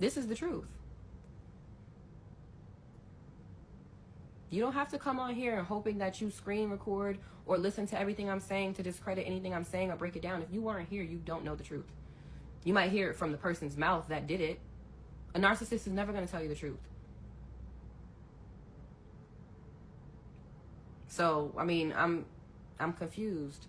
This is the truth. You don't have to come on here and hoping that you screen record or listen to everything I'm saying to discredit anything I'm saying or break it down. If you weren't here, you don't know the truth. You might hear it from the person's mouth that did it. A narcissist is never going to tell you the truth. So, I mean, I'm confused.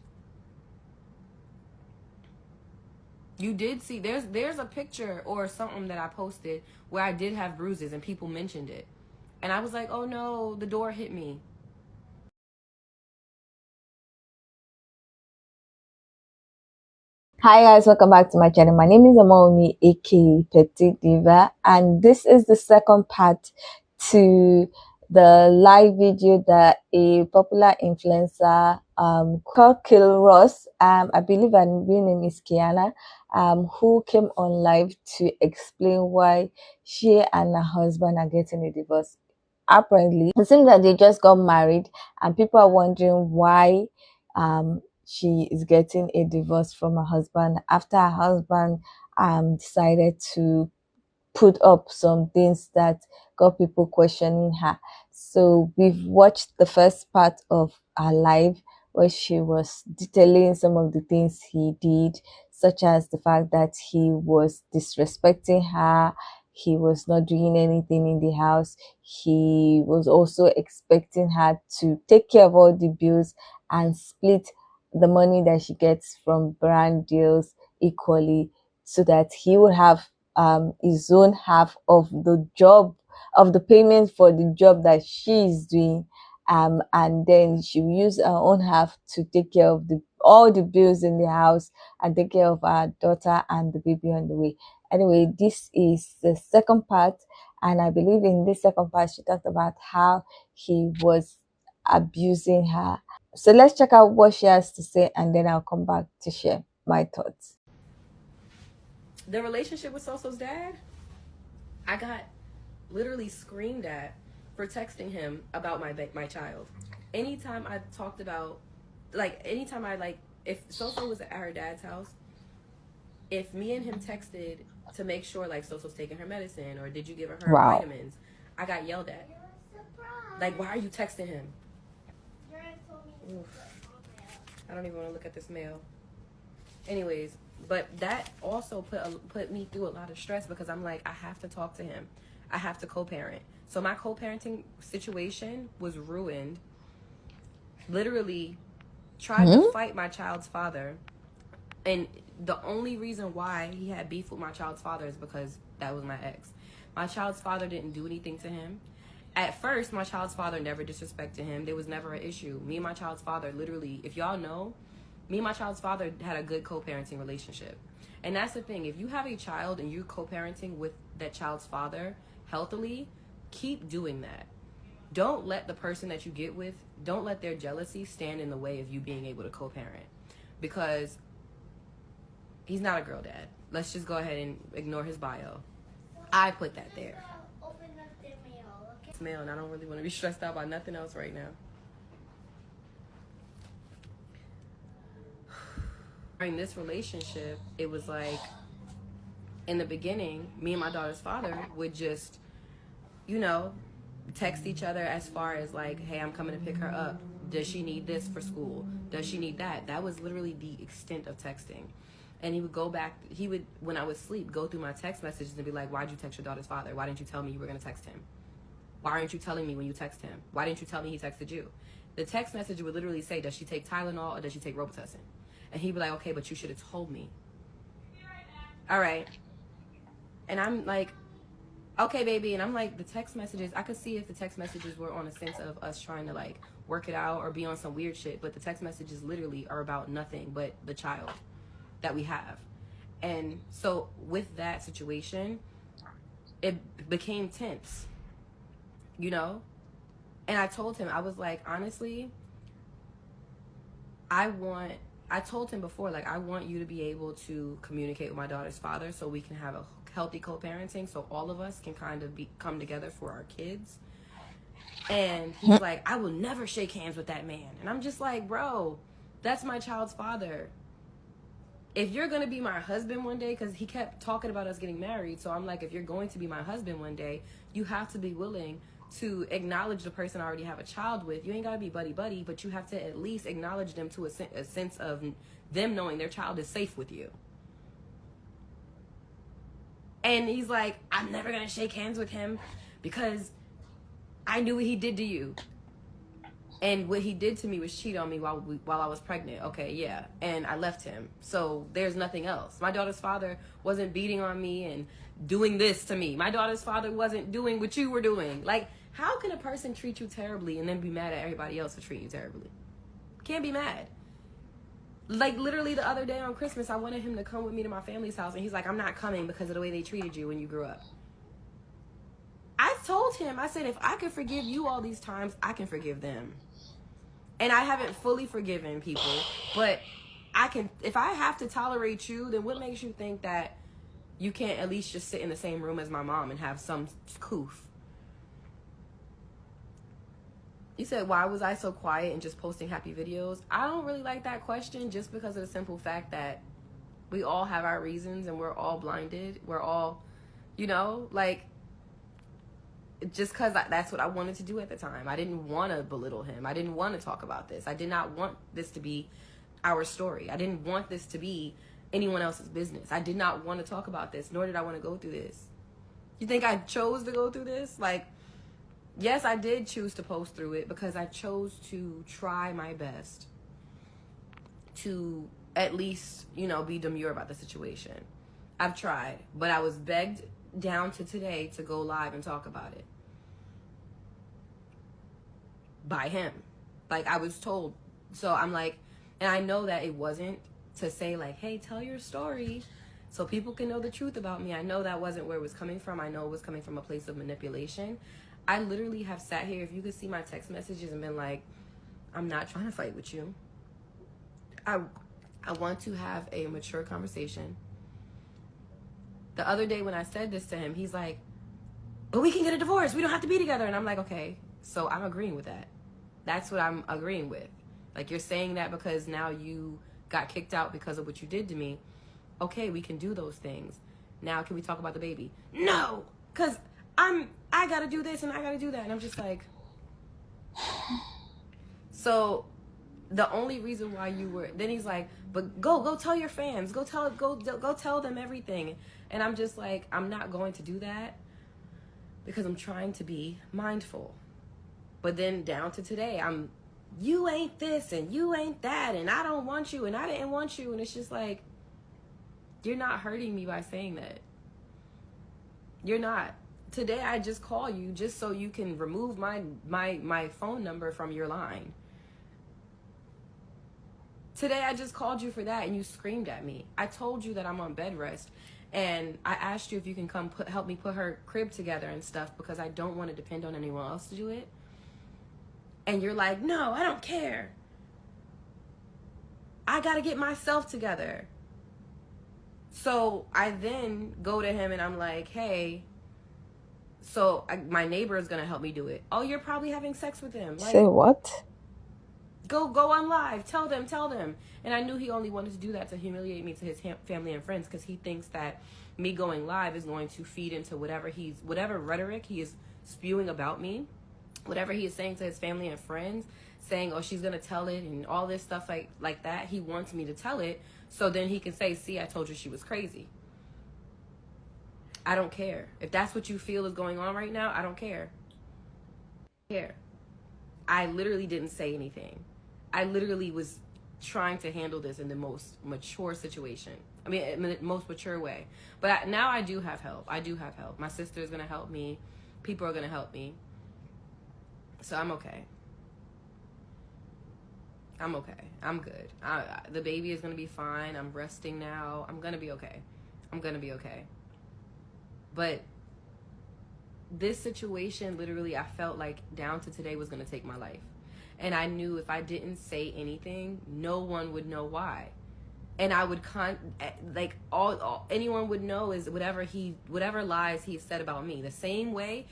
You did see, there's a picture or something that I posted where I did have bruises and people mentioned it. And I was like, oh no, the door hit me. Hi guys, welcome back to my channel. My name is Amaomi, aka Petite Diva, and this is the second part to the live video that a popular influencer called Kill Ross, I believe her real name is Kiana, who came on live to explain why she and her husband are getting a divorce. Apparently, it seems that they just got married and people are wondering why she is getting a divorce from her husband after her husband decided to put up some things that got people questioning her. So we've watched the first part of her live where she was detailing some of the things he did, such as the fact that he was disrespecting her, he was not doing anything in the house, he was also expecting her to take care of all the bills and split the money that she gets from brand deals equally, so that he would have his own half of the job, of the payment for the job that she is doing, and then she will use her own half to take care of all the bills in the house and take care of our daughter and the baby on the way. Anyway, this is the second part, and I believe in this second part she talked about how he was abusing her. So let's check out what she has to say, and then I'll come back to share my thoughts. The relationship with Soso's dad, I got literally screamed at for texting him about my child. Anytime I talked about, anytime if Soso was at her dad's house, if me and him texted to make sure Soso's taking her medicine or did you give her Wow. vitamins, I got yelled at. Like, why are you texting him? Oof. I don't even want to look at this mail. Anyways, but that also put me through a lot of stress because I'm like, I have to talk to him. I have to co-parent. So my co-parenting situation was ruined. Literally tried to fight my child's father. And the only reason why he had beef with my child's father is because that was my ex. My child's father didn't do anything to him. At first, my child's father never disrespected him. There was never an issue. Me and my child's father, literally, if y'all know, me and my child's father had a good co-parenting relationship. And that's the thing. If you have a child and you're co-parenting with that child's father healthily, keep doing that. Don't let the person that you get with, don't let their jealousy stand in the way of you being able to co-parent. Because he's not a girl dad. Let's just go ahead and ignore his bio. I put that there. It's mail, and I don't really want to be stressed out by nothing else right now. During this relationship, it was like, in the beginning, me and my daughter's father would just, text each other as far as like, hey, I'm coming to pick her up. Does she need this for school? Does she need that? That was literally the extent of texting. And he would go back, when I would sleep, go through my text messages and be like, why'd you text your daughter's father? Why didn't you tell me you were going to text him? Why aren't you telling me when you text him? Why didn't you tell me he texted you? The text message would literally say, does she take Tylenol or does she take Robitussin? And he'd be like, okay, but you should have told me. All right. And I'm like, okay, baby. And I'm like, the text messages, I could see if the text messages were on a sense of us trying to work it out or be on some weird shit. But the text messages literally are about nothing but the child that we have. And so with that situation, it became tense, And I told him, I was like, honestly, I told him before, I want you to be able to communicate with my daughter's father so we can have a healthy co-parenting so all of us can kind of come together for our kids. And he's like, I will never shake hands with that man. And I'm just like, bro, that's my child's father. if you're going to be my husband one day, because he kept talking about us getting married. So I'm like, if you're going to be my husband one day, you have to be willing to acknowledge the person I already have a child with. You ain't got to be buddy-buddy, but you have to at least acknowledge them to a sense of them knowing their child is safe with you. And he's like, I'm never going to shake hands with him because I knew what he did to you. And what he did to me was cheat on me while I was pregnant. Okay, yeah. And I left him. So there's nothing else. My daughter's father wasn't beating on me and doing this to me. My daughter's father wasn't doing what you were doing. Like, how can a person treat you terribly and then be mad at everybody else for treating you terribly? Can't be mad. Like, literally the other day on Christmas, I wanted him to come with me to my family's house. And he's like, I'm not coming because of the way they treated you when you grew up. I told him, I said, if I could forgive you all these times, I can forgive them. And I haven't fully forgiven people, but I can. If I have to tolerate you, then what makes you think that you can't at least just sit in the same room as my mom and have some coof? You said, why was I so quiet and just posting happy videos? I don't really like that question, just because of the simple fact that we all have our reasons and we're all blinded. We're all, you know, like, just because that's what I wanted to do at the time. I didn't want to belittle him. I didn't want to talk about this. I did not want this to be our story. I didn't want this to be anyone else's business. I did not want to talk about this, nor did I want to go through this. You think I chose to go through this? Like, yes, I did choose to post through it because I chose to try my best to at least, you know, be demure about the situation. I've tried, but I was begged down to today to go live and talk about it by him. Like, I was told. So I'm like, and I know that it wasn't to say like, hey, tell your story so people can know the truth about me. I know that wasn't where it was coming from. I know it was coming from a place of manipulation. I literally have sat here, if you could see my text messages, and been like, I'm not trying to fight with you. I want to have a mature conversation. The other day when I said this to him, he's like, but we can get a divorce. We don't have to be together. And I'm like, okay, so I'm agreeing with that. That's what I'm agreeing with. Like, you're saying that because now you got kicked out because of what you did to me. Okay, we can do those things. Now, can we talk about the baby? No, because I got to do this and I got to do that. And I'm just like, so the only reason why you were, then he's like, but go tell your fans, go tell them everything. And I'm just like, I'm not going to do that because I'm trying to be mindful. But then down to today, you ain't this and you ain't that, and I don't want you and I didn't want you. And it's just like, you're not hurting me by saying that. You're not. Today I just call you just so you can remove my phone number from your line. Today I just called you for that and you screamed at me. I told you that I'm on bed rest and I asked you if you can come help me put her crib together and stuff because I don't want to depend on anyone else to do it. And you're like, no, I don't care. I got to get myself together. So I then go to him and I'm like, hey, so my neighbor is going to help me do it. Oh, you're probably having sex with him. Like, say what? Go on live. Tell them. And I knew he only wanted to do that to humiliate me to his family and friends because he thinks that me going live is going to feed into whatever rhetoric he is spewing about me. Whatever he is saying to his family and friends, saying, oh, she's going to tell it and all this stuff like that. He wants me to tell it so then he can say, see, I told you she was crazy. I don't care. If that's what you feel is going on right now, I don't care. I literally didn't say anything. I literally was trying to handle this in the most mature situation. I mean, in the most mature way. But now I do have help. My sister is going to help me. People are going to help me. So I'm okay. I'm good. The baby is going to be fine. I'm resting now. I'm going to be okay. But this situation, literally, I felt like down to today was going to take my life. And I knew if I didn't say anything, no one would know why. And I would anyone would know is whatever lies he said about me. The same way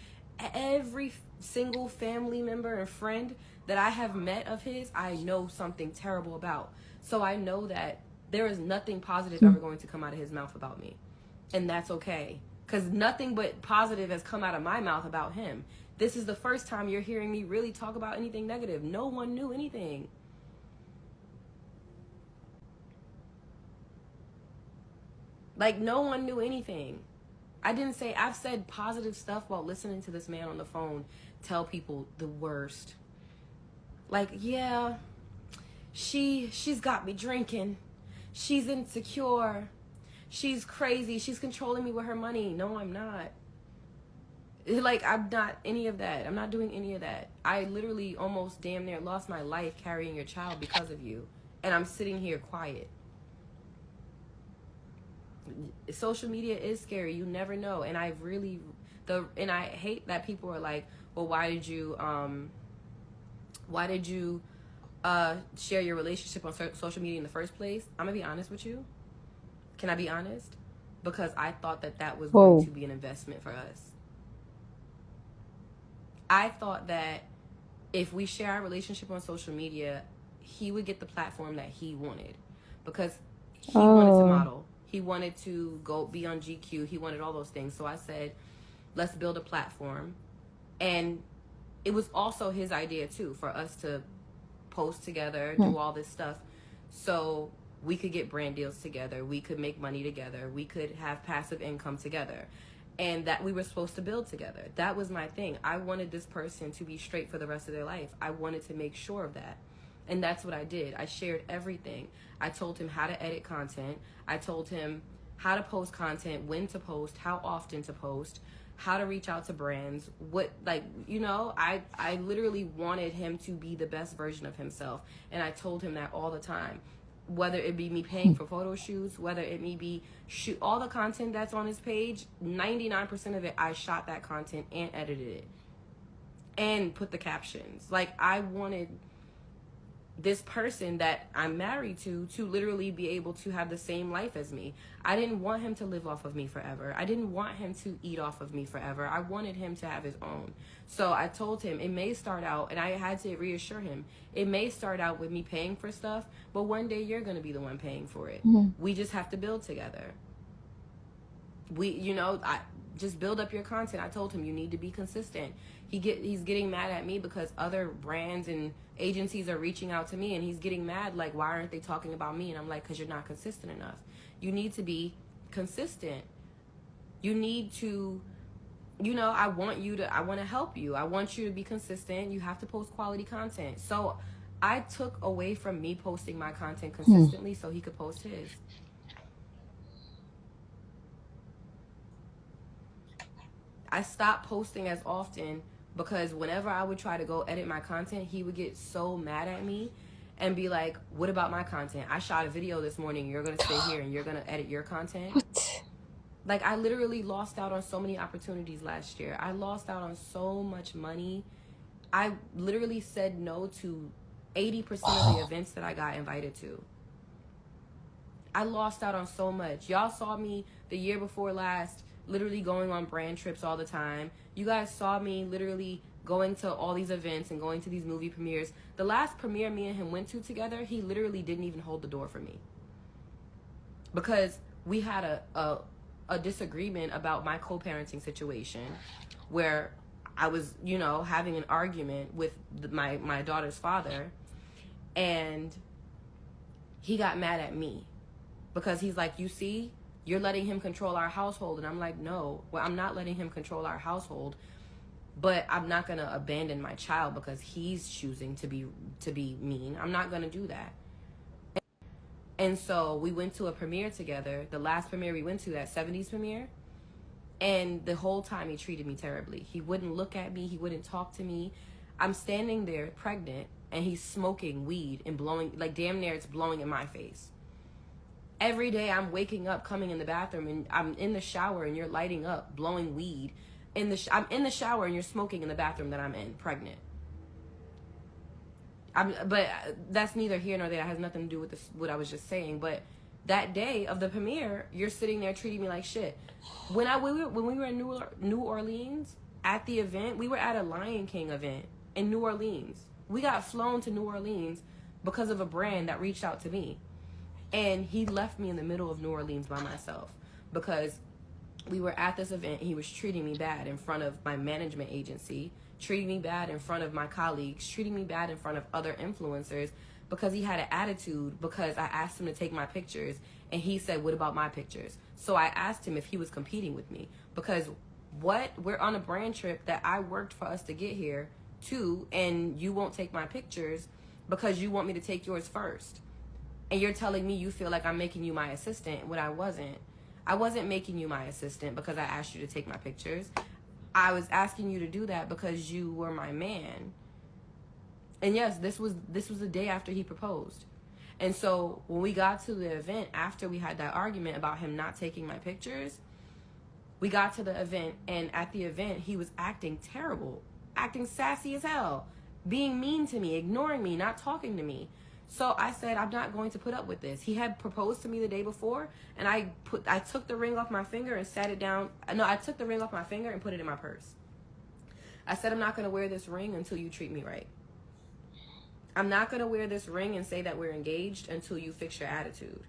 every single family member and friend that I have met of his, I know something terrible about. So I know that there is nothing positive ever going to come out of his mouth about me. And that's okay. Because nothing but positive has come out of my mouth about him. This is the first time you're hearing me really talk about anything negative. No one knew anything. Like, no one knew anything. I've said positive stuff while listening to this man on the phone tell people the worst. Like, yeah, she's got me drinking. She's insecure. She's crazy. She's controlling me with her money. No, I'm not. Like, I'm not any of that. I'm not doing any of that. I literally almost damn near lost my life carrying your child because of you. And I'm sitting here quiet. Social media is scary. You never know. And I hate that people are like, well, why did you share your relationship on social media in the first place? I'm gonna be honest with you. Can I be honest? Because I thought that was going to be an investment for us. I thought that if we share our relationship on social media, he would get the platform that he wanted, because he wanted to model. He wanted to go be on GQ. He wanted all those things. So I said, let's build a platform. And it was also his idea too, for us to post together, do all this stuff, so we could get brand deals together, we could make money together, we could have passive income together, and that we were supposed to build together. That was my thing. I wanted this person to be straight for the rest of their life. I wanted to make sure of that. And that's what I did. I shared everything. I told him how to edit content. I told him how to post content, when to post, how often to post, how to reach out to brands, I literally wanted him to be the best version of himself. And I told him that all the time. Whether it be me paying for photo shoots, whether it be shoot all the content that's on his page, 99% of it, I shot that content and edited it and put the captions. Like, I wanted this person that I'm married to literally be able to have the same life as me. I didn't want him to live off of me forever. I didn't want him to eat off of me forever. I wanted him to have his own. So I told him it may start out, and I had to reassure him, it may start out with me paying for stuff, but one day you're going to be the one paying for it. We just have to build together. I just build up your content. I told him you need to be consistent. He's getting mad at me because other brands and agencies are reaching out to me, and he's getting mad, like, why aren't they talking about me? And I'm like, because you're not consistent enough. You need to be consistent. You need to, I want to help you. I want you to be consistent. You have to post quality content. So I took away from me posting my content consistently so he could post his. I stopped posting as often because whenever I would try to go edit my content, he would get so mad at me and be like, what about my content? I shot a video this morning. You're going to stay here and you're going to edit your content? What? Like, I literally lost out on so many opportunities last year. I lost out on so much money. I literally said no to 80% of the events that I got invited to. I lost out on so much. Y'all saw me the year before last literally going on brand trips all the time. You guys saw me literally going to all these events and going to these movie premieres. The last premiere me and him went to together, he literally didn't even hold the door for me. Because we had a disagreement about my co-parenting situation where I was, having an argument with my daughter's father, and he got mad at me because he's like, you see, you're letting him control our household. And I'm like, no, well, I'm not letting him control our household, but I'm not going to abandon my child because he's choosing to be mean. I'm not going to do that. And so we went to a premiere together, the last premiere we went to, that 70s premiere. And the whole time he treated me terribly. He wouldn't look at me. He wouldn't talk to me. I'm standing there pregnant and he's smoking weed and blowing, like damn near it's blowing in my face. Every day I'm waking up, coming in the bathroom, and I'm in the shower and you're lighting up, blowing weed. I'm in the shower and you're smoking in the bathroom that I'm in, pregnant. But that's neither here nor there. It has nothing to do with what I was just saying. But that day of the premiere, you're sitting there treating me like shit. When we were in New Orleans at the event, we were at a Lion King event in New Orleans. We got flown to New Orleans because of a brand that reached out to me. And he left me in the middle of New Orleans by myself because we were at this event. He was treating me bad in front of my management agency, treating me bad in front of my colleagues, treating me bad in front of other influencers because he had an attitude because I asked him to take my pictures and he said, what about my pictures? So I asked him if he was competing with me because we're on a brand trip that I worked for us to get here to, and you won't take my pictures because you want me to take yours first. And you're telling me you feel like I'm making you my assistant when I wasn't. I wasn't making you my assistant because I asked you to take my pictures. I was asking you to do that because you were my man. And yes, this was the day after he proposed. And so when we got to the event, after we had that argument about him not taking my pictures, we got to the event, and at the event, he was acting terrible, acting sassy as hell, being mean to me, ignoring me, not talking to me. So I said, I'm not going to put up with this. He had proposed to me the day before, and I took the ring off my finger and sat it down. No, I took the ring off my finger and put it in my purse. I said, I'm not going to wear this ring until you treat me right. I'm not going to wear this ring and say that we're engaged until you fix your attitude.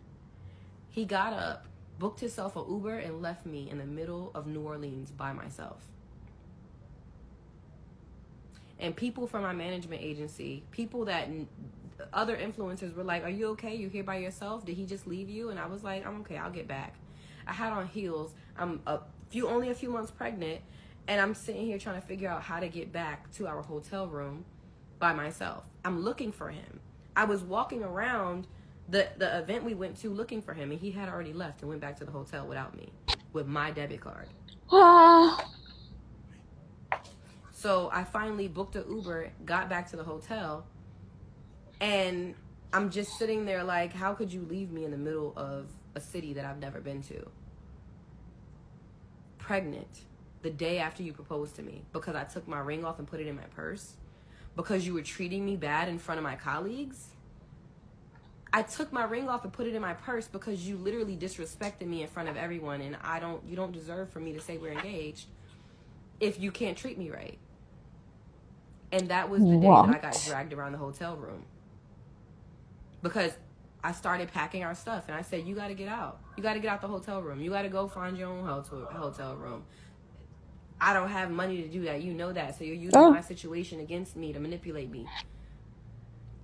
He got up, booked himself an Uber, and left me in the middle of New Orleans by myself. And people from my management agency, people that other influencers were like, are you okay? You're here by yourself? Did he just leave you? And I was like, I'm okay, I'll get back. I had on heels. I'm only a few months pregnant, and I'm sitting here trying to figure out how to get back to our hotel room by myself. I'm looking for him. I was walking around the event we went to looking for him, and he had already left and went back to the hotel without me, with my debit card. So I finally booked an Uber, got back to the hotel, and I'm just sitting there like, how could you leave me in the middle of a city that I've never been to? Pregnant, the day after you proposed to me, because I took my ring off and put it in my purse, because you were treating me bad in front of my colleagues. I took my ring off and put it in my purse because you literally disrespected me in front of everyone, and you don't deserve for me to say we're engaged if you can't treat me right. And that was the day that I got dragged around the hotel room. Because I started packing our stuff, and I said, you got to get out. You got to get out the hotel room. You got to go find your own hotel room. I don't have money to do that. You know that. So you're using my situation against me to manipulate me.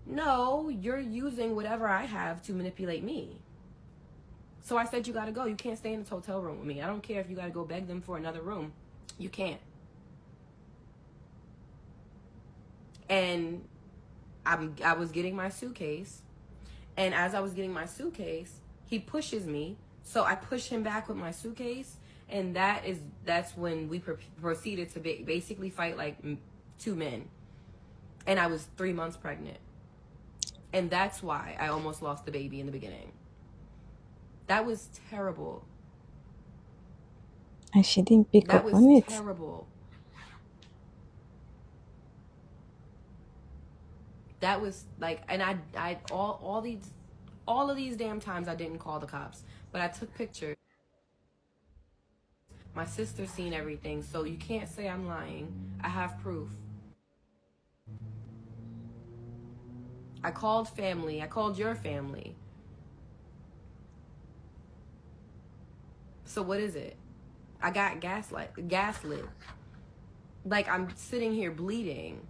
No, you're using whatever I have to manipulate me. So I said, you got to go. You can't stay in this hotel room with me. I don't care if you got to go beg them for another room. You can't. And I was getting my suitcase. And as I was getting my suitcase, he pushes me. So I push him back with my suitcase. And that's when we proceeded to basically fight like two men. And I was 3 months pregnant. And that's why I almost lost the baby in the beginning. That was terrible. And she didn't pick up on it. That was terrible. That was like, and I all of these damn times I didn't call the cops, but I took pictures. My sister's seen everything, so you can't say I'm lying. I have proof. I called family. I called your family. So what is it? I got gaslit. Like, I'm sitting here bleeding,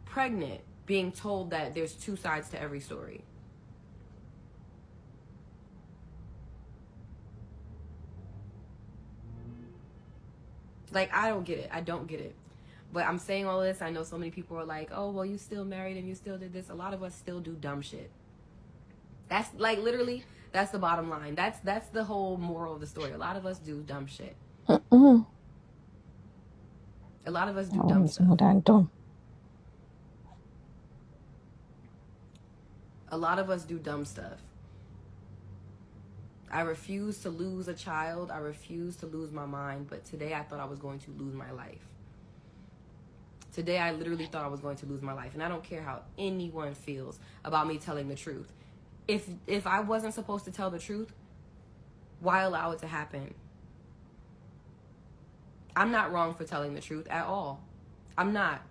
pregnant, being told that there's two sides to every story. Like, I don't get it. I don't get it. But I'm saying all this. I know so many people are like, oh, well, you still married and you still did this. A lot of us still do dumb shit. That's like, literally, that's the bottom line. That's the whole moral of the story. A lot of us do dumb shit. A lot of us do dumb stuff. More than dumb. A lot of us do dumb stuff. I refuse to lose a child. I refuse to lose my mind. But today I thought I was going to lose my life. Today I literally thought I was going to lose my life. And I don't care how anyone feels about me telling the truth. If I wasn't supposed to tell the truth, why allow it to happen? I'm not wrong for telling the truth at all. I'm not.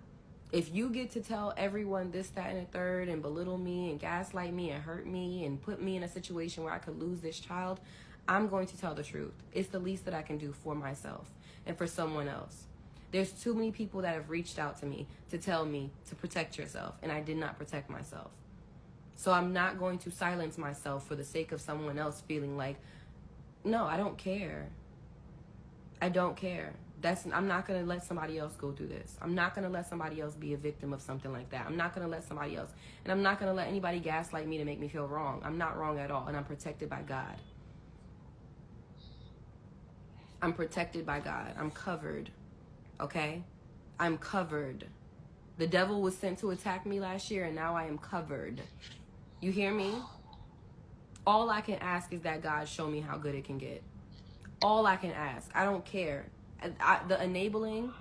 If you get to tell everyone this, that, and the third, and belittle me and gaslight me and hurt me and put me in a situation where I could lose this child, I'm going to tell the truth. It's the least that I can do for myself and for someone else. There's too many people that have reached out to me to tell me to protect yourself, and I did not protect myself. So I'm not going to silence myself for the sake of someone else feeling like, no, I don't care. I don't care. I'm not going to let somebody else go through this. I'm not going to let somebody else be a victim of something like that. I'm not going to let somebody else, and I'm not going to let anybody gaslight me to make me feel wrong. I'm not wrong at all, and I'm protected by God. I'm protected by God. I'm covered. Okay? I'm covered. The devil was sent to attack me last year, and now I am covered. You hear me? All I can ask is that God show me how good it can get. All I can ask. I don't care. The enabling,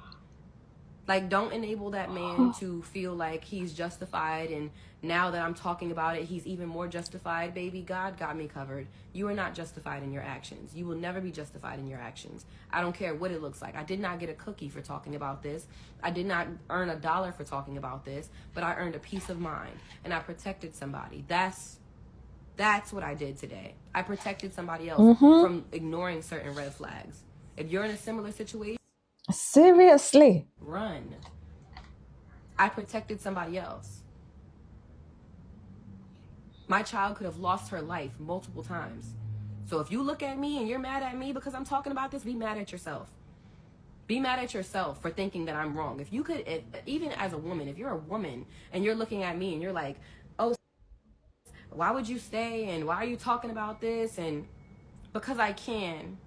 like, don't enable that man to feel like he's justified, and now that I'm talking about it, he's even more justified. Baby, God got me covered. You are not justified in your actions. You will never be justified in your actions. I don't care what it looks like. I did not get a cookie for talking about this. I did not earn $1 for talking about this, but I earned a peace of mind, and I protected somebody. That's what I did today. I protected somebody else from ignoring certain red flags. If you're in a similar situation, seriously, run. I protected somebody else. My child could have lost her life multiple times. So if you look at me and you're mad at me because I'm talking about this, be mad at yourself. Be mad at yourself for thinking that I'm wrong. If you could, even as a woman, if you're a woman and you're looking at me and you're like, oh, why would you stay? And why are you talking about this? And because I can.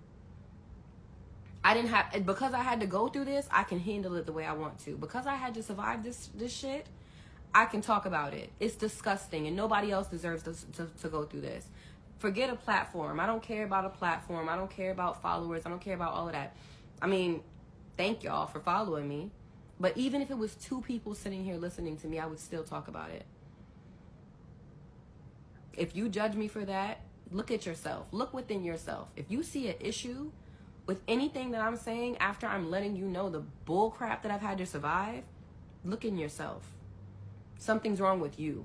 Because I had to go through this, I can handle it the way I want to. Because I had to survive this shit, I can talk about it. It's disgusting, and nobody else deserves to go through this. Forget a platform. I don't care about a platform. I don't care about followers. I don't care about all of that. I mean, thank y'all for following me. But even if it was 2 people sitting here listening to me, I would still talk about it. If you judge me for that, look at yourself. Look within yourself. If you see an issue with anything that I'm saying after I'm letting you know the bull crap that I've had to survive, look in yourself. Something's wrong with you.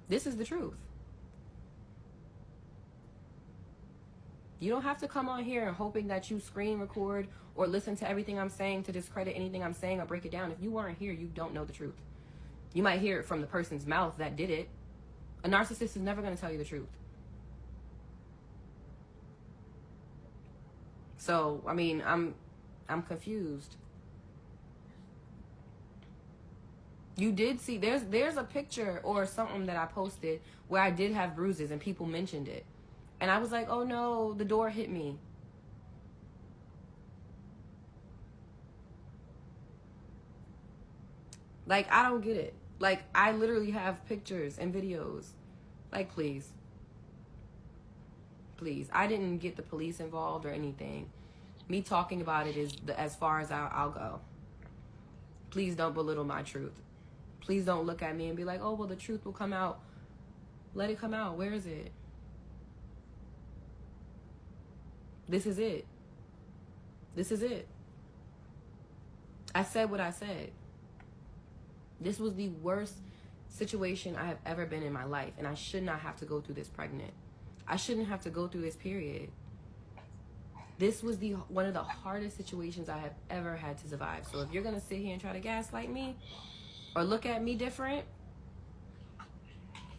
This is the truth. You don't have to come on here and hoping that you screen record or listen to everything I'm saying to discredit anything I'm saying or break it down. If you weren't here, you don't know the truth. You might hear it from the person's mouth that did it. A narcissist is never going to tell you the truth. So, I mean, I'm confused. You did see, there's a picture or something that I posted where I did have bruises and people mentioned it. And I was like, oh no, the door hit me. Like, I don't get it. Like, I literally have pictures and videos. Like, please. Please. I didn't get the police involved or anything. Me talking about it is as far as I'll go. Please don't belittle my truth. Please don't look at me and be like, oh, well, the truth will come out. Let it come out. Where is it? This is it. This is it. I said what I said. This was the worst situation I have ever been in my life, and I should not have to go through this pregnant. I shouldn't have to go through this period. This was one of the hardest situations I have ever had to survive. So if you're going to sit here and try to gaslight me or look at me different,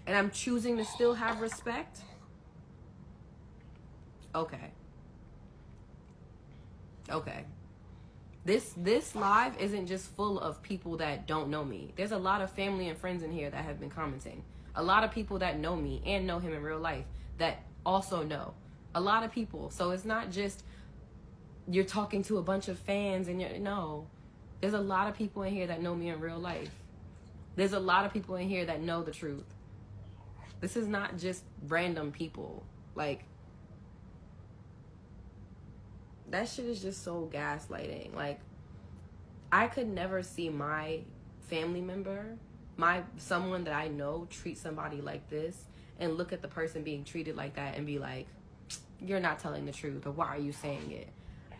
and I'm choosing to still have respect, okay. Okay. This live isn't just full of people that don't know me. There's a lot of family and friends in here that have been commenting. A lot of people that know me and know him in real life that also know. A lot of people. So it's not just you're talking to a bunch of fans and no. There's a lot of people in here that know me in real life. There's a lot of people in here that know the truth. This is not just random people. Like, that shit is just so gaslighting. Like, I could never see my family member, someone that I know, treat somebody like this and look at the person being treated like that and be like, you're not telling the truth, or why are you saying it?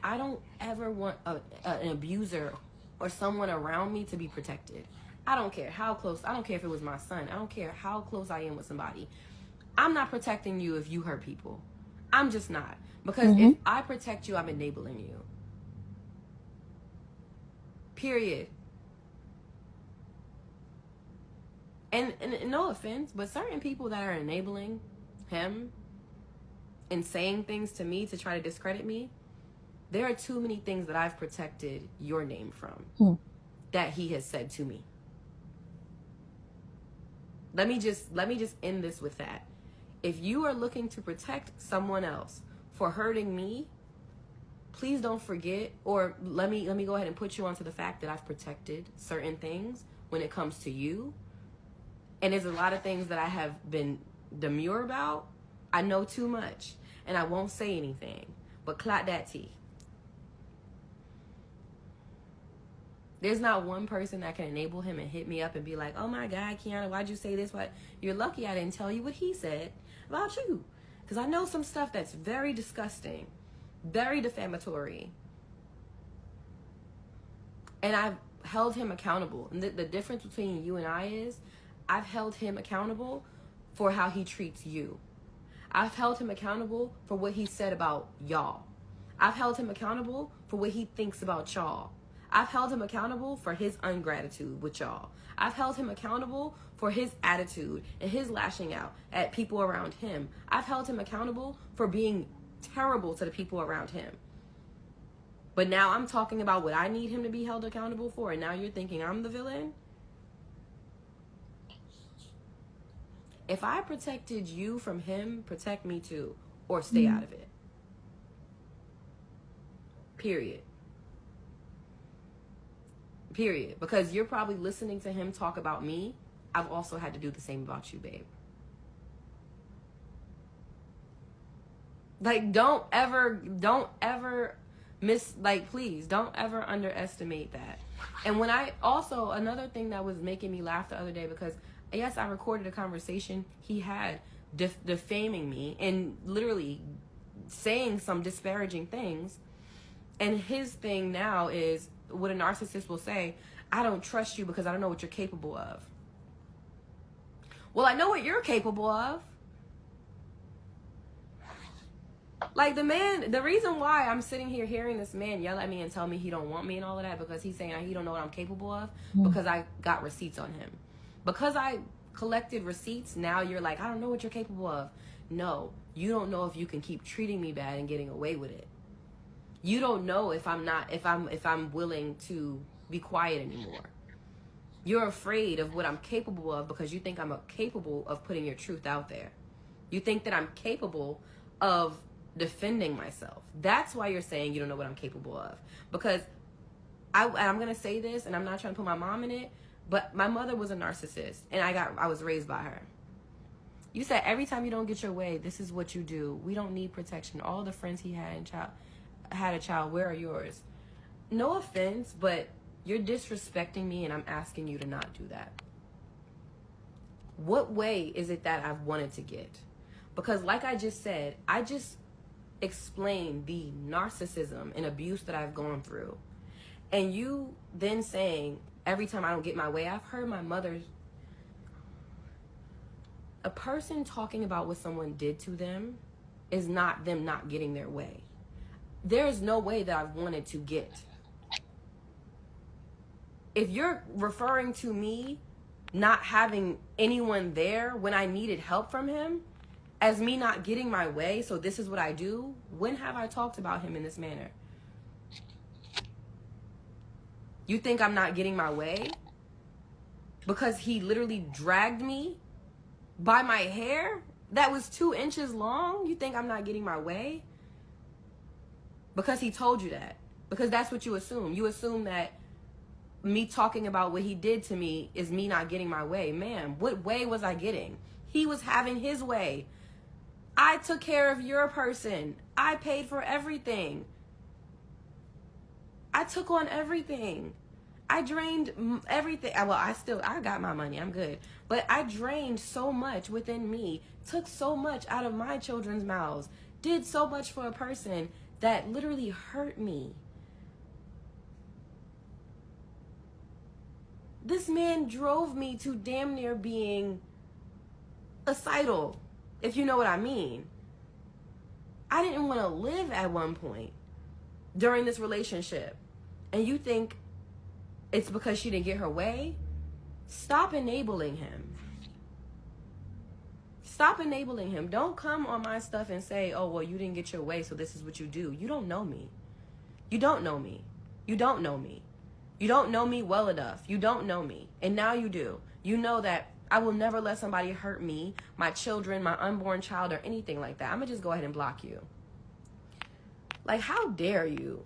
I don't ever want an abuser or someone around me to be protected. I don't care how close. I don't care if it was my son. I don't care how close I am with somebody. I'm not protecting you if you hurt people. I'm just not. Because if I protect you, I'm enabling you. Period. And no offense, but certain people that are enabling him and saying things to me to try to discredit me, there are too many things that I've protected your name from that he has said to me. Let me just end this with that. If you are looking to protect someone else for hurting me, please don't forget, or let me go ahead and put you onto the fact that I've protected certain things when it comes to you. And there's a lot of things that I have been demure about. I know too much, and I won't say anything. But clot that tea. There's not one person that can enable him and hit me up and be like, oh my God, Kiana, why'd you say this? What? You're lucky I didn't tell you what he said about you. Because I know some stuff that's very disgusting, very defamatory. And I've held him accountable. And the difference between you and I is I've held him accountable for how he treats you. I've held him accountable for what he said about y'all. I've held him accountable for what he thinks about y'all. I've held him accountable for his ingratitude with y'all. I've held him accountable for his attitude and his lashing out at people around him. I've held him accountable for being terrible to the people around him. But now I'm talking about what I need him to be held accountable for, and now you're thinking I'm the villain? If I protected you from him, protect me too, or stay out of it. Period. Period. Because you're probably listening to him talk about me. I've also had to do the same about you, babe. Like, don't ever please, don't ever underestimate that. And when another thing that was making me laugh the other day, because yes, I recorded a conversation he had defaming me and literally saying some disparaging things. And his thing now is what a narcissist will say, I don't trust you because I don't know what you're capable of. Well, I know what you're capable of. Like the reason why I'm sitting here hearing this man yell at me and tell me he don't want me and all of that, because he's saying he don't know what I'm capable of, because I got receipts on him. Because I collected receipts, now you're like, I don't know what you're capable of. No, you don't know if you can keep treating me bad and getting away with it. You don't know if I'm willing to be quiet anymore. You're afraid of what I'm capable of because you think I'm capable of putting your truth out there. You think that I'm capable of defending myself. That's why you're saying you don't know what I'm capable of. Because I'm going to say this, and I'm not trying to put my mom in it, but my mother was a narcissist, and I was raised by her. You said every time you don't get your way, this is what you do. We don't need protection. All the friends he had a child, where are yours? No offense, but you're disrespecting me, and I'm asking you to not do that. What way is it that I've wanted to get? Because like I just said, I just explained the narcissism and abuse that I've gone through. And you then saying, every time I don't get my way, I've heard my mother, a person talking about what someone did to them is not them not getting their way. There's no way that I've wanted to get. If you're referring to me not having anyone there when I needed help from him as me not getting my way, so this is what I do, when have I talked about him in this manner? You think I'm not getting my way? Because he literally dragged me by my hair that was 2 inches long? You think I'm not getting my way? Because he told you that. Because that's what you assume. You assume that me talking about what he did to me is me not getting my way. Ma'am, what way was I getting? He was having his way. I took care of your person. I paid for everything. I took on everything. I drained everything. Well, I got my money. I'm good. But I drained so much within me, took so much out of my children's mouths, did so much for a person that literally hurt me. This man drove me to damn near being suicidal, if you know what I mean. I didn't want to live at one point during this relationship. And you think it's because she didn't get her way? Stop enabling him. Stop enabling him. Don't come on my stuff and say, oh, well, you didn't get your way, so this is what you do. You don't know me. You don't know me. You don't know me. You don't know me well enough. You don't know me. And now you do. You know that I will never let somebody hurt me, my children, my unborn child, or anything like that. I'm going to just go ahead and block you. Like, how dare you?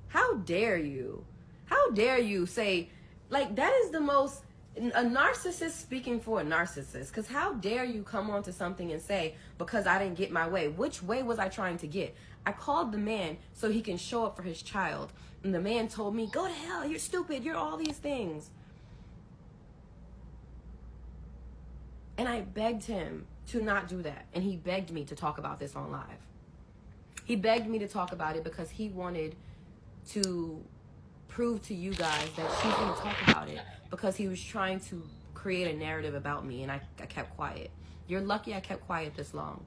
How dare you? How dare you say, like, that is the most, a narcissist speaking for a narcissist. Because how dare you come onto something and say, because I didn't get my way. Which way was I trying to get? I called the man so he can show up for his child. And the man told me, go to hell, you're stupid, you're all these things. And I begged him to not do that. And he begged me to talk about this on live. He begged me to talk about it because he wanted to prove to you guys that she's going to talk about it, because he was trying to create a narrative about me, and I kept quiet. You're lucky I kept quiet this long.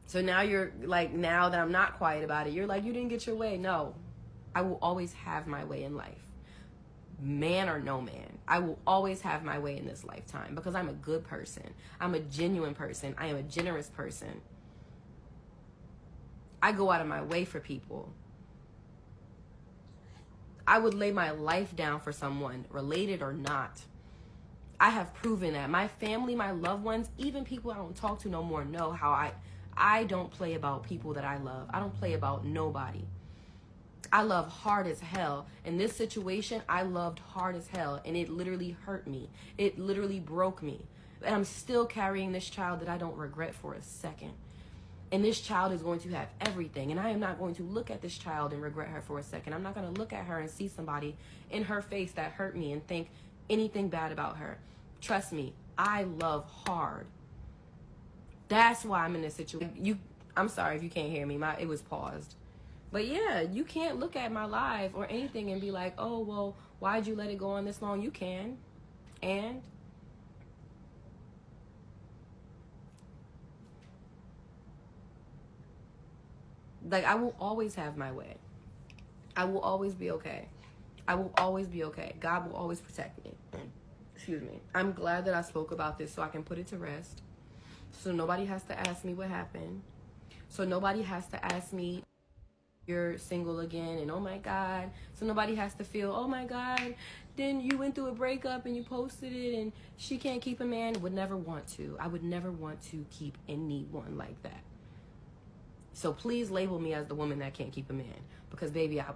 So now you're like, now that I'm not quiet about it, you're like, you didn't get your way. No, I will always have my way in life. Man or no man, I will always have my way in this lifetime, because I'm a good person. I'm a genuine person. I am a generous person. I go out of my way for people. I would lay my life down for someone, related or not. I have proven that. My family, my loved ones, even people I don't talk to no more know how I don't play about people that I love. I don't play about nobody. I love hard as hell. In this situation, I loved hard as hell, and it literally hurt me. It literally broke me. And I'm still carrying this child that I don't regret for a second. And this child is going to have everything. And I am not going to look at this child and regret her for a second. I'm not going to look at her and see somebody in her face that hurt me and think anything bad about her. Trust me, I love hard. That's why I'm in this situation. I'm sorry if you can't hear me. It was paused. But yeah, you can't look at my live or anything and be like, oh, well, why'd you let it go on this long? You can. And like, I will always have my way. I will always be okay. I will always be okay. God will always protect me. Excuse me. I'm glad that I spoke about this so I can put it to rest. So nobody has to ask me what happened. So nobody has to ask me, you're single again, and oh my God. So nobody has to feel, oh my God, then you went through a breakup and you posted it and she can't keep a man. Would never want to. I would never want to keep anyone like that. So please label me as the woman that can't keep a man, because baby, I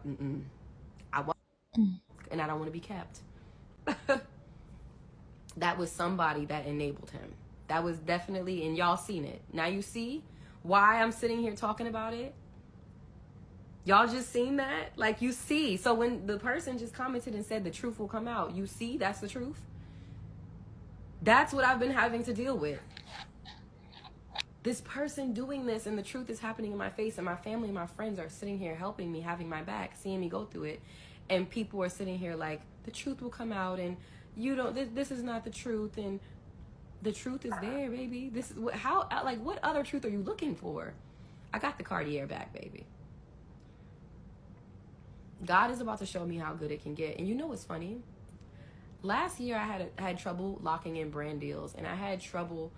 want, and I don't want to be kept. That was somebody that enabled him. That was definitely, and y'all seen it. Now you see why I'm sitting here talking about it. Y'all just seen that? Like, you see. So when the person just commented and said the truth will come out, you see, that's the truth. That's what I've been having to deal with. This person doing this, and the truth is happening in my face, and my family and my friends are sitting here helping me, having my back, seeing me go through it, and people are sitting here like, the truth will come out, and you don't, this is not the truth, and the truth is there, baby. This is how, like, what other truth are you looking for? I got the Cartier back, baby. God is about to show me how good it can get. And you know what's funny? Last year I had trouble locking in brand deals, and I had trouble,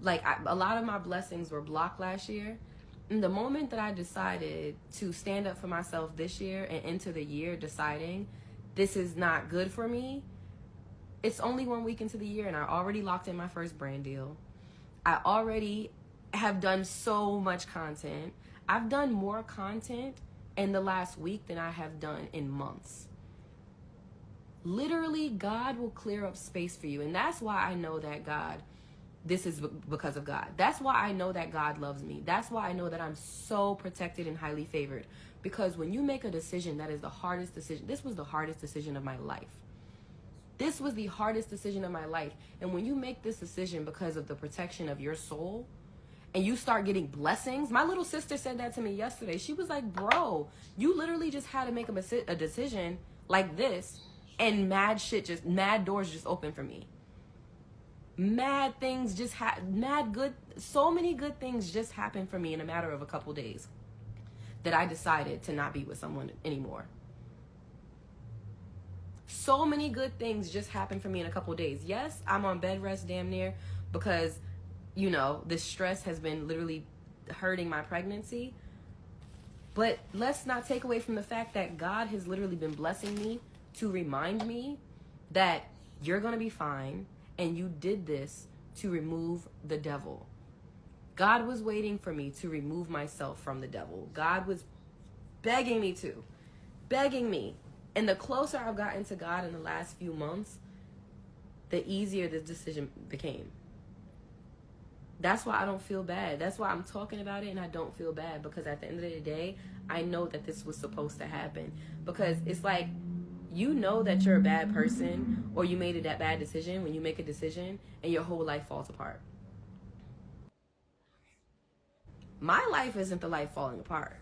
like, a lot of my blessings were blocked last year. And the moment that I decided to stand up for myself this year and enter the year deciding this is not good for me, it's only 1 week into the year and I already locked in my first brand deal. I already have done so much content. I've done more content in the last week than I have done in months. Literally, God will clear up space for you. And that's why I know that God, this is because of God. That's why I know that God loves me. That's why I know that I'm so protected and highly favored, Because when you make a decision that is the hardest decision, this was the hardest decision of my life. This was the hardest decision of my life. And when you make this decision because of the protection of your soul, and you start getting blessings. My little sister said that to me yesterday. She was like, bro, you literally just had to make a decision like this, and mad doors just open for me. Mad things just so many good things just happened for me in a matter of a couple days that I decided to not be with someone anymore. So many good things just happened for me in a couple days. Yes, I'm on bed rest damn near because, you know, this stress has been literally hurting my pregnancy. But let's not take away from the fact that God has literally been blessing me to remind me that you're going to be fine, and you did this to remove the devil. God was waiting for me to remove myself from the devil. God was begging me. And the closer I've gotten to God in the last few months, the easier this decision became. That's why I don't feel bad. That's why I'm talking about it and I don't feel bad, because at the end of the day, I know that this was supposed to happen. Because it's like, you know that you're a bad person, or you made that bad decision when you make a decision and your whole life falls apart. My life isn't the life falling apart.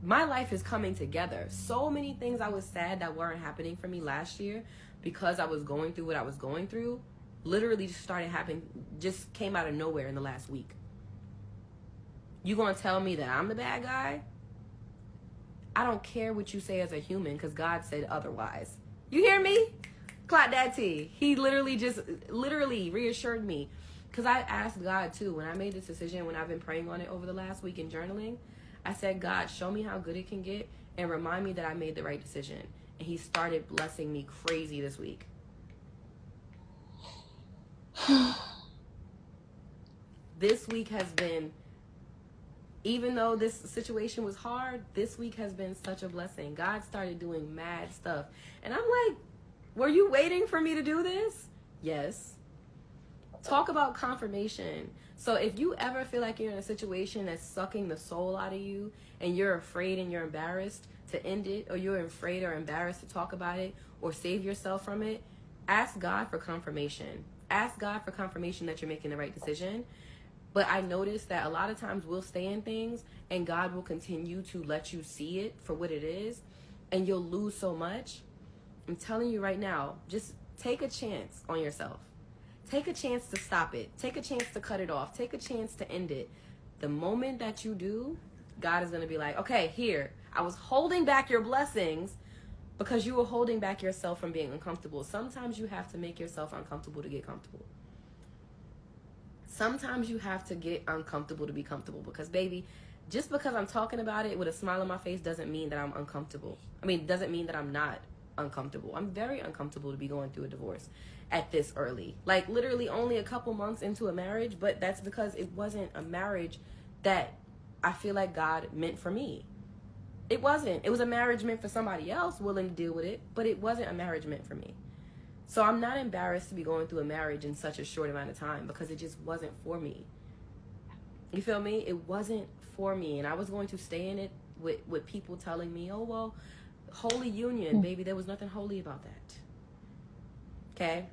My life is coming together. So many things I was sad that weren't happening for me last year because I was going through what I was going through literally just started happening, just came out of nowhere in the last week. You gonna tell me that I'm the bad guy? I don't care what you say as a human, because God said otherwise. You hear me? Clock that T. He literally reassured me. Because I asked God too, when I made this decision, when I've been praying on it over the last week and journaling, I said, God, show me how good it can get and remind me that I made the right decision. And he started blessing me crazy this week. This week has been, even though this situation was hard, this week has been such a blessing. God started doing mad stuff. And I'm like, were you waiting for me to do this? Yes. Talk about confirmation. So if you ever feel like you're in a situation that's sucking the soul out of you, and you're afraid and you're embarrassed to end it, or you're afraid or embarrassed to talk about it or save yourself from it, ask God for confirmation. Ask God for confirmation that you're making the right decision. But I noticed that a lot of times we'll stay in things and God will continue to let you see it for what it is, and you'll lose so much. I'm telling you right now, just take a chance on yourself. Take a chance to stop it. Take a chance to cut it off. Take a chance to end it. The moment that you do, God is going to be like, okay, here, I was holding back your blessings because you were holding back yourself from being uncomfortable. Sometimes you have to make yourself uncomfortable to get comfortable. Sometimes you have to get uncomfortable to be comfortable, because baby, just because I'm talking about it with a smile on my face doesn't mean that I'm uncomfortable. Doesn't mean that I'm not uncomfortable. I'm very uncomfortable to be going through a divorce at this early. Like literally only a couple months into a marriage, but that's because it wasn't a marriage that I feel like God meant for me. It wasn't. It was a marriage meant for somebody else willing to deal with it, but it wasn't a marriage meant for me. So I'm not embarrassed to be going through a marriage in such a short amount of time, because it just wasn't for me. You feel me? It wasn't for me. And I was going to stay in it with people telling me, oh, well, holy union, baby. There was nothing holy about that. Okay?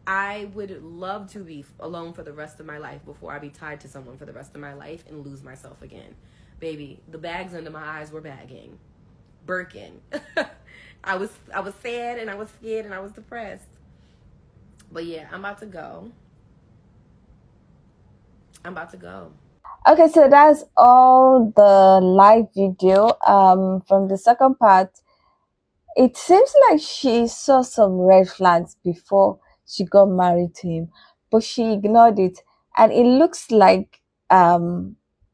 I would love to be alone for the rest of my life before I be tied to someone for the rest of my life and lose myself again. Baby, the bags under my eyes were bagging. Birkin. I was sad and I was scared and I was depressed. But yeah, I'm about to go. Okay, so that's all the live video. From the second part, it seems like she saw some red flags before she got married to him, but she ignored it. And it looks like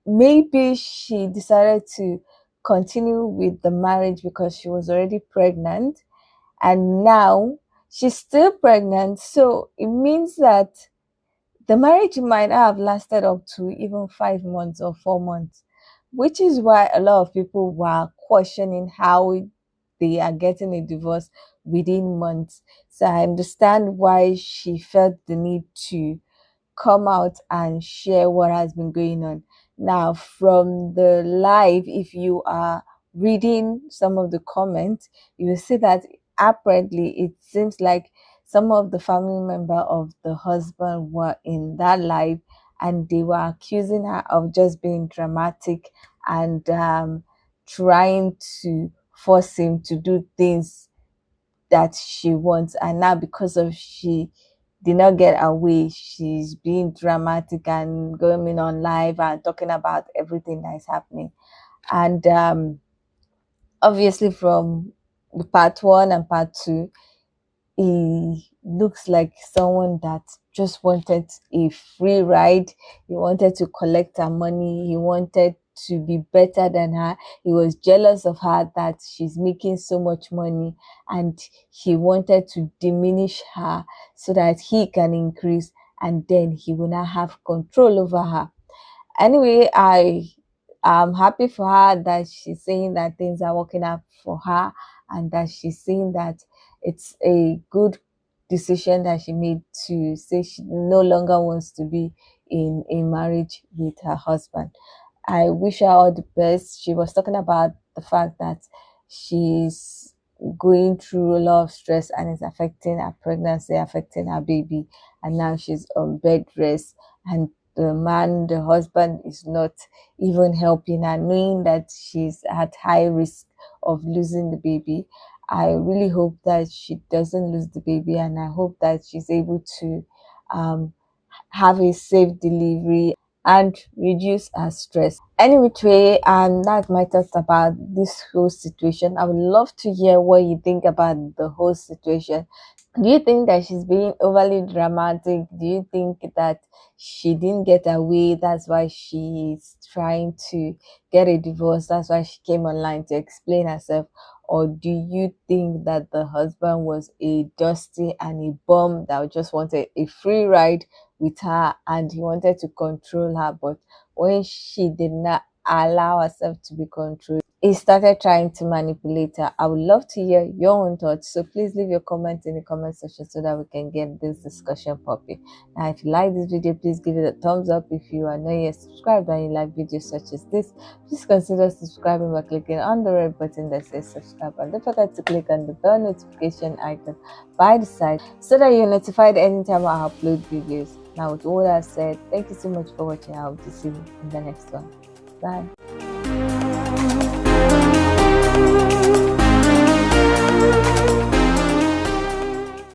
maybe she decided to continue with the marriage because she was already pregnant, and now she's still pregnant. So it means that the marriage might have lasted up to even 5 months or 4 months, which is why a lot of people were questioning how they are getting a divorce within months. So I understand why she felt the need to come out and share what has been going on. Now, from the live, if you are reading some of the comments, you will see that apparently it seems like some of the family member of the husband were in that live, and they were accusing her of just being dramatic and trying to force him to do things that she wants. And now, because of she did not get away, she's being dramatic and going on live and talking about everything that is happening. And obviously, from the part 1 and part 2, he looks like someone that just wanted a free ride. He wanted to collect her money. He wanted to be better than her. He was jealous of her that she's making so much money, and he wanted to diminish her so that he can increase, and then he will not have control over her. Anyway, I'm happy for her that she's saying that things are working out for her, and that she's saying that it's a good decision that she made to say she no longer wants to be in a marriage with her husband. I wish her all the best. She was talking about the fact that she's going through a lot of stress and it's affecting her pregnancy, affecting her baby, and now she's on bed rest, and the husband, is not even helping her, knowing that she's at high risk of losing the baby. I really hope that she doesn't lose the baby, and I hope that she's able to have a safe delivery and reduce her stress. Any which way, that's my thoughts about this whole situation. I would love to hear what you think about the whole situation. Do you think that she's being overly dramatic? Do you think that she didn't get away, that's why she's trying to get a divorce, that's why she came online to explain herself? Or do you think that the husband was a dusty and a bum that just wanted a free ride with her, and he wanted to control her, but when she did not allow herself to be controlled, he started trying to manipulate her? I would love to hear your own thoughts, so please leave your comments in the comment section so that we can get this discussion popping. Now, if you like this video, please give it a thumbs up. If you are not yet subscribed and you like videos such as this, please consider subscribing by clicking on the red button that says subscribe, and don't forget to click on the bell notification icon by the side so that you're notified anytime I upload videos. Now, with all that said, thank you so much for watching. I hope to see you in the next one. Bye.